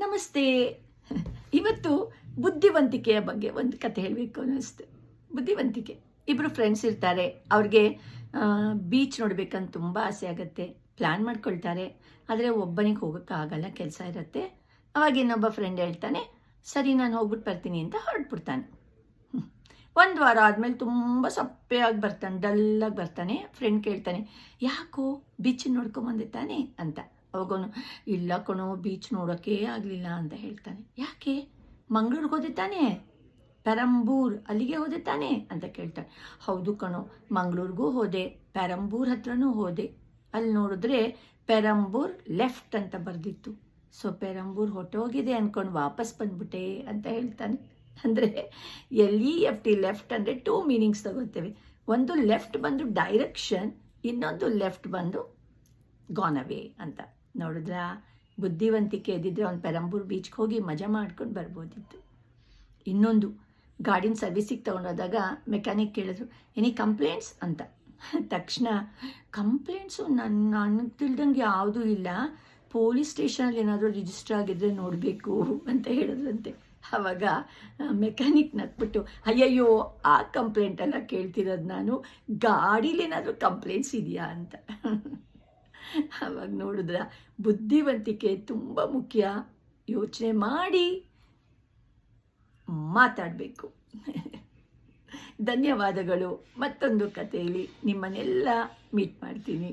ನಮಸ್ತೆ. ಇವತ್ತು ಬುದ್ಧಿವಂತಿಕೆಯ ಬಗ್ಗೆ ಒಂದು ಕತೆ ಹೇಳಬೇಕು ಅನ್ನಿಸ್ತು. ಬುದ್ಧಿವಂತಿಕೆ. ಇಬ್ಬರು ಫ್ರೆಂಡ್ಸ್ ಇರ್ತಾರೆ. ಅವ್ರಿಗೆ ಬೀಚ್ ನೋಡಬೇಕಂತ ತುಂಬ ಆಸೆ ಆಗುತ್ತೆ. ಪ್ಲ್ಯಾನ್ ಮಾಡ್ಕೊಳ್ತಾರೆ. ಆದರೆ ಒಬ್ಬನಿಗೆ ಹೋಗೋಕ್ಕಾಗಲ್ಲ, ಕೆಲಸ ಇರುತ್ತೆ. ಅವಾಗ ಇನ್ನೊಬ್ಬ ಫ್ರೆಂಡ್ ಹೇಳ್ತಾನೆ, ಸರಿ ನಾನು ಹೋಗ್ಬಿಟ್ಟು ಬರ್ತೀನಿ ಅಂತ ಹೊರಟ್ಬಿಡ್ತಾನೆ. ಒಂದು ವಾರ ಆದಮೇಲೆ ತುಂಬ ಸಪ್ಪೆಯಾಗಿ ಬರ್ತಾನೆ, ಡಲ್ಲಾಗಿ ಬರ್ತಾನೆ. ಫ್ರೆಂಡ್ ಕೇಳ್ತಾನೆ, ಯಾಕೋ ಬೀಚ್ ನೋಡ್ಕೊಂಬಂದೆ ತಾನೆ ಅಂತ. ಅವಾಗವನು, ಇಲ್ಲ ಕಣೋ, ಬೀಚ್ ನೋಡೋಕ್ಕೆ ಆಗಲಿಲ್ಲ ಅಂತ ಹೇಳ್ತಾನೆ. ಯಾಕೆ? ಮಂಗಳೂರಿಗೆ ಹೋದೆ ತಾನೆ, ಪೆರಂಬೂರ್ ಅಲ್ಲಿಗೆ ಹೋದೆ ತಾನೆ ಅಂತ ಕೇಳ್ತಾನೆ. ಹೌದು ಕಣೋ, ಮಂಗಳೂರಿಗೂ ಹೋದೆ, ಪೆರಂಬೂರ್ ಹತ್ರನೂ ಹೋದೆ. ಅಲ್ಲಿ ನೋಡಿದ್ರೆ ಪೆರಂಬೂರ್ ಲೆಫ್ಟ್ ಅಂತ ಬರೆದಿತ್ತು. ಸೊ ಪೆರಂಬೂರ್ ಹೊಟ್ಟೋಗಿದೆ ಅಂದ್ಕೊಂಡು ವಾಪಸ್ ಬಂದ್ಬಿಟ್ಟೆ ಅಂತ ಹೇಳ್ತಾನೆ. ಅಂದರೆ LEFT ಲೆಫ್ಟ್ ಅಂದರೆ 2 ಮೀನಿಂಗ್ಸ್ ತಗೋತೇವೆ. ಒಂದು ಲೆಫ್ಟ್ ಬಂದು ಡೈರೆಕ್ಷನ್, ಇನ್ನೊಂದು ಲೆಫ್ಟ್ ಬಂದು ಗಾನ್ ಅವೇ ಅಂತ. ನೋಡಿದ್ರ ಬುದ್ಧಿವಂತಿಕೆ ಇದ್ದಿದ್ರೆ ಅವ್ನು ಪೆರಂಬೂರ್ ಬೀಚ್ಗೆ ಹೋಗಿ ಮಜಾ ಮಾಡ್ಕೊಂಡು ಬರ್ಬೋದಿತ್ತು. ಇನ್ನೊಂದು, ಗಾಡಿನ ಸರ್ವಿಸಿಗೆ ತೊಗೊಂಡೋದಾಗ ಮೆಕ್ಯಾನಿಕ್ ಕೇಳಿದ್ರು, ಎನಿ ಕಂಪ್ಲೇಂಟ್ಸ್ ಅಂತ. ತಕ್ಷಣ ಕಂಪ್ಲೇಂಟ್ಸು ನನಗೆ ತಿಳಿದಂಗೆ ಯಾವುದೂ ಇಲ್ಲ, ಪೊಲೀಸ್ ಸ್ಟೇಷನಲ್ಲಿ ಏನಾದರೂ ರಿಜಿಸ್ಟರ್ ಆಗಿದ್ದರೆ ನೋಡಬೇಕು ಅಂತ ಹೇಳಿದ್ರಂತೆ. ಆವಾಗ ಮೆಕ್ಯಾನಿಕ್ ನಕ್ಬಿಟ್ಟು, ಅಯ್ಯಯ್ಯೋ ಆ ಕಂಪ್ಲೇಂಟೆಲ್ಲ ಕೇಳ್ತಿರೋದು ನಾನು, ಗಾಡೀಲೇನಾದರೂ ಕಂಪ್ಲೇಂಟ್ಸ್ ಇದೆಯಾ ಅಂತ. ಆವಾಗ ನೋಡಿದ್ರ ಬುದ್ಧಿವಂತಿಕೆ ತುಂಬ ಮುಖ್ಯ. ಯೋಚನೆ ಮಾಡಿ ಮಾತಾಡಬೇಕು. ಧನ್ಯವಾದಗಳು. ಮತ್ತೊಂದು ಕಥೆಯಲ್ಲಿ ನಿಮ್ಮನ್ನೆಲ್ಲ ಮೀಟ್ ಮಾಡ್ತೀನಿ.